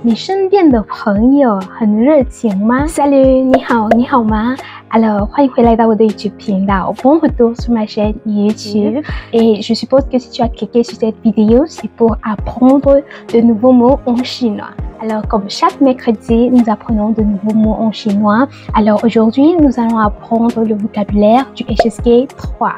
你身边的朋友很热情吗 ？Salut， 你好，你好吗 ？Alors， 欢迎回来到我的 YouTube 频道。Bon retour sur ma chaîne YouTube. Et je suppose que si tu as cliqué sur cette vidéo, c'est pour apprendre de nouveaux mots en chinois. Alors, comme chaque mercredi, nous apprenons de nouveaux mots en chinois. Alors, aujourd'hui, nous allons apprendre le vocabulaire du HSK 3.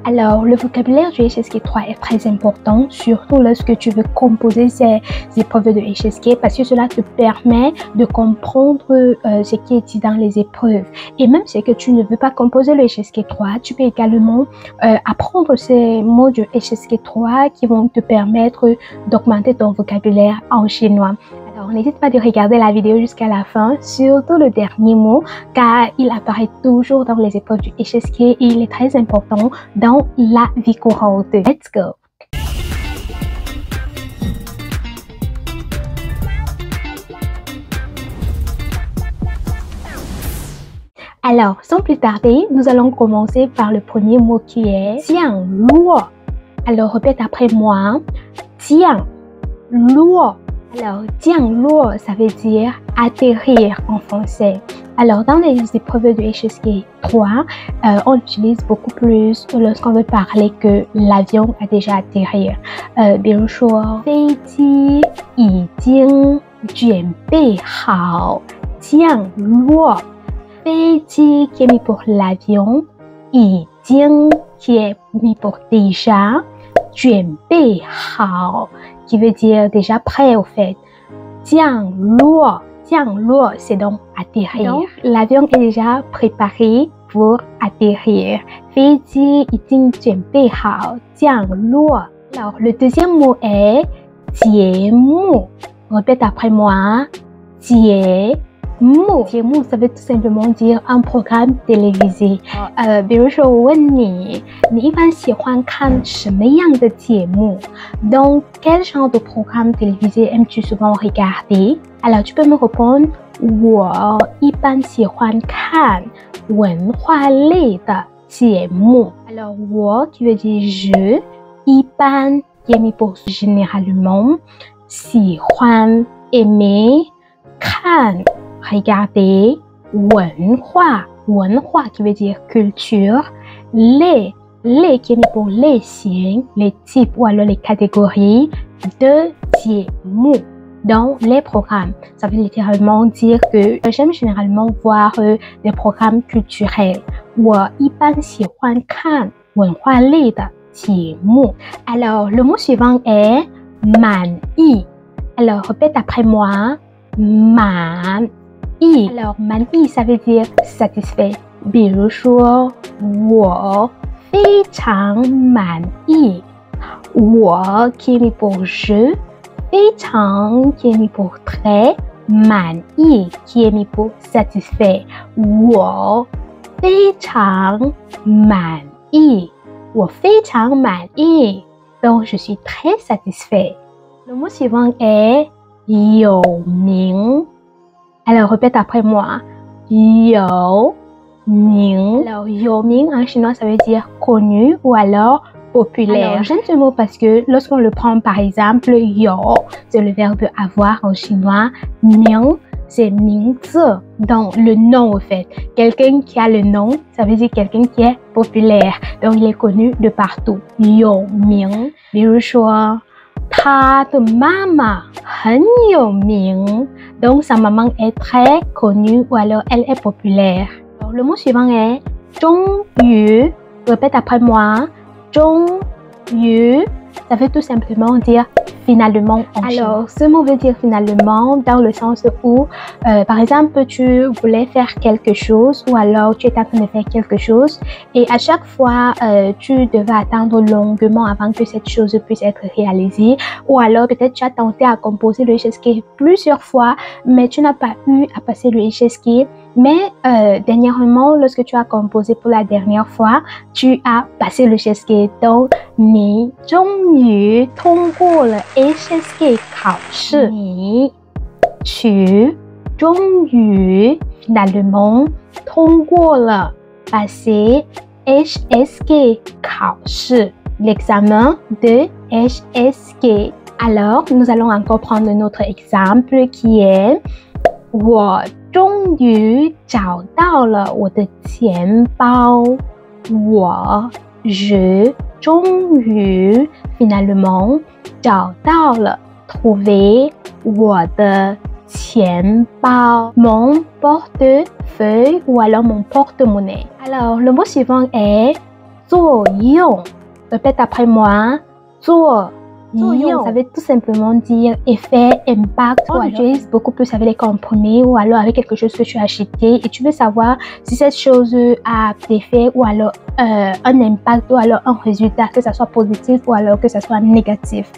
Alors, le vocabulaire du HSK 3 est très important, surtout lorsque tu veux composer ces épreuves de HSK, parce que cela te permet de comprendre ce qui est dit dans les épreuves. Et même si que tu ne veux pas composer le HSK 3, tu peux également apprendre ces mots du HSK 3 qui vont te permettre d'augmenter ton vocabulaire en chinois. Alors, n'hésite pas de regarder la vidéo jusqu'à la fin, surtout le dernier mot, car il apparaît toujours dans les épreuves du HSK et il est très important dans la vie courante. Let's go! Alors, sans plus tarder, nous allons commencer par le premier mot qui est tian luo. Alors, répète après moi. Tian luo. Alors, tian luo, ça veut dire atterrir en français. Alors, dans les épreuves de HSK 3, on l'utilise beaucoup plus lorsqu'on veut parler que l'avion a déjà atterri. 比如说，飞机已经准备好降落。飞机 qui est mis pour l'avion, 已经 qui est mis pour déjà, 准备好 qui veut dire déjà prêt au fait. 降落 c'est donc atterrir. L'avion est déjà préparé pour atterrir. 飞机已经准备好降落。Alors, le deuxième mot est 节目. Répète après moi. 节目. 节目, ça veut tout simplement dire un programme télévisé. 比如说我问你，你一般喜欢看什么样的节目 Donc, quel genre de programme télévisé aimes-tu souvent regarder? Alors, tu peux me répondre 我一般喜欢看文化类的节目 Alors, 我 qui veut dire je, 一般 qui est mis pour généralement, 喜欢 aimer, 看 regarder, 文化 qui veut dire culture, les qui est mis pour les signes, les types ou alors les catégories de 节目 dans les programmes. Ça veut littéralement dire que j'aime généralement voir des programmes culturels. 我一般喜欢看文化类的节目 Alors, le mot suivant est 满意 Alors, répète après moi. 满意 Alors, 满意 ça veut dire satisfait. 比如说，我非常满意。我 qui est mis pour je, 非常 qui est mis pour très, 满意 qui est mis pour satisfait. 我非常满意。我非常满意。Donc, je suis très satisfait. Le mot suivant est 有名 Alors, répète après moi. 有名 Alors, 有名 en chinois, ça veut dire connu ou alors populaire. Alors, j'aime ce mot parce que lorsqu'on le prend par exemple, 有 c'est le verbe avoir en chinois. 名 c'est 名字 donc le nom au fait. Quelqu'un qui a le nom, ça veut dire quelqu'un qui est populaire. Donc, il est connu de partout. 有名比如说他的妈妈很有名 Donc, sa maman est très connue ou alors elle est populaire. Alors, le mot suivant est 终于 Répète après moi. 终于 Ça veut tout simplement dire finalement en chinois. Alors, ce mot veut dire finalement dans le sens où, par exemple, tu voulais faire quelque chose ou alors tu étais en train de faire quelque chose et à chaque fois, tu devais attendre longuement avant que cette chose puisse être réalisée ou alors peut-être tu as tenté à composer le HSK plusieurs fois mais tu n'as pas eu à passer le HSK. Mais dernièrement, lorsque tu as composé pour la dernière fois, tu as passé le HSK. Donc, 你终于通过了 HSK 考试。你终于 finalement 通过了 passer HSK 考试。L'examen de HSK Alors, nous allons encore prendre notre exemple qui est 我终于找到了我的钱包。je 终于 finalement 找到了 trouver 我的钱包 mon portefeuille ou alors mon porte-monnaie. Alors, le mot suivant est 作用. Répète après moi. 作用, ça veut tout simplement dire effet, impact. On utilise beaucoup plus avec les comprimés ou alors avec quelque chose que tu as acheté et tu veux savoir si cette chose a des effets ou alors un impact ou alors un résultat, que ça soit positif ou alors que ça soit négatif.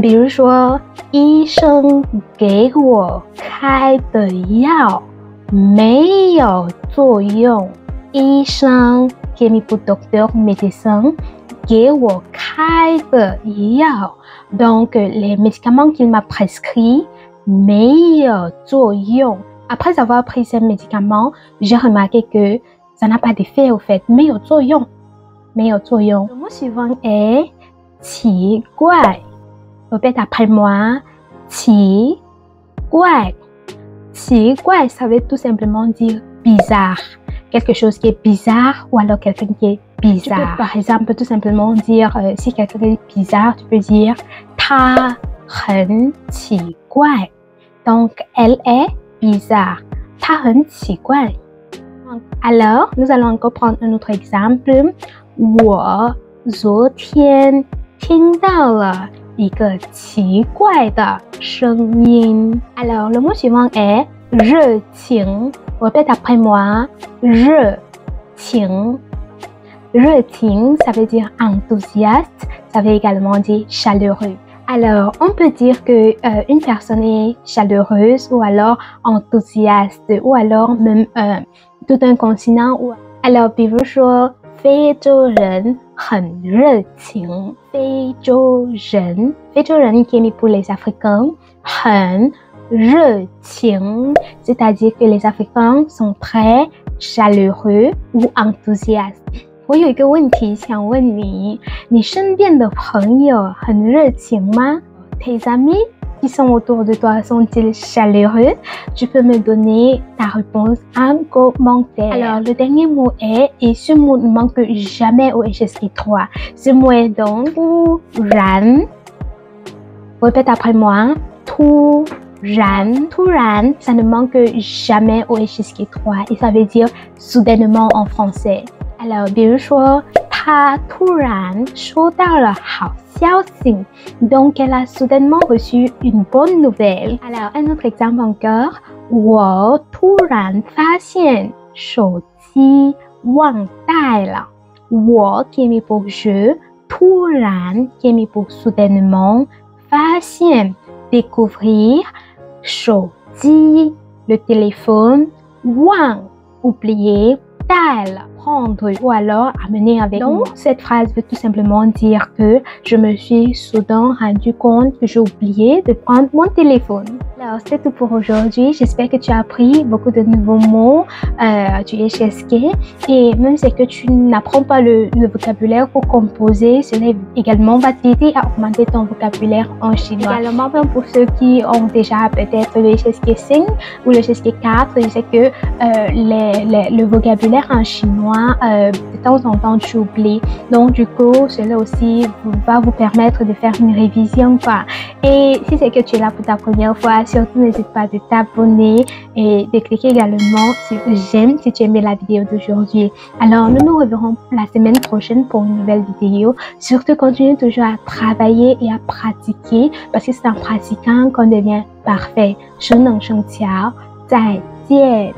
比如说，医生给我开的药没有作用。医生 qui est pour docteur, médecin, 给我开的药。Donc, les médicaments qu'il m'a prescrits 没有作用。Après avoir pris ces médicaments, j'ai remarqué que ça n'a pas d'effet au fait. 没有作用，没有作用。Le mot suivant est 奇怪。Répète après moi. 奇怪。奇怪, ça veut tout simplement dire bizarre. Quelque chose qui est bizarre ou alors quelqu'un qui est bizarre. Tu peux par exemple tout simplement dire si quelqu'un est bizarre, tu peux dire 他很奇怪. Donc, elle est bizarre. 她很奇怪. Alors, nous allons encore prendre un autre exemple. 我昨天听到了一个奇怪的声音. Alors, le mot suivant est 热情. Répète après moi. 热情. 热情, ça veut dire enthousiaste. Ça veut également dire chaleureux. Alors, on peut dire que une personne est chaleureuse ou alors enthousiaste ou alors même tout un continent. Alors, 比如说非洲人很热情。非洲人 qui est mis pour les Africains, 很热情, c'est-à-dire que les Africains sont très chaleureux ou enthousiastes. 我有一个问题想问你，你身边的朋友很热情吗？ Tes amis qui sont autour de toi sont-ils chaleureux? Tu peux me donner ta réponse en commentaire. Alors, le dernier mot est, et ce mot ne manque jamais au HSK3. Ce mot est donc 突然. Répète après moi. 突然. 突然, ça ne manque jamais au HSK3 et ça veut dire soudainement en français. Alors, 比如说，她突然收到了好消息。Donc, elle a soudainement reçu une bonne nouvelle. Alors, un autre exemple encore. 我突然发现手机忘带了。我 qui est mis pour je, 突然 qui est mis pour soudainement, 发现 découvrir, 手机 le téléphone, 忘 oublier, 带了 prendre ou alors amener avec moi. Cette phrase veut tout simplement dire que je me suis soudain rendu compte que j'ai oublié de prendre mon téléphone. Alors, c'est tout pour aujourd'hui. J'espère que tu as appris beaucoup de nouveaux mots du HSK et même si que tu n'apprends pas le vocabulaire pour composer, cela également va t'aider à augmenter ton vocabulaire en chinois. Également, même pour ceux qui ont déjà peut-être le HSK 5 ou le HSK 4, je sais que le vocabulaire en chinois de temps en temps tu oublies. Donc du coup, cela aussi va vous permettre de faire une révision quoi. Et si c'est que tu es là pour ta première fois, surtout n'hésite pas de t'abonner et de cliquer également sur j'aime si tu aimais la vidéo d'aujourd'hui. Alors nous nous reverrons la semaine prochaine pour une nouvelle vidéo. Surtout continue toujours à travailler et à pratiquer parce que c'est en pratiquant qu'on devient parfait. 生能生巧，再见。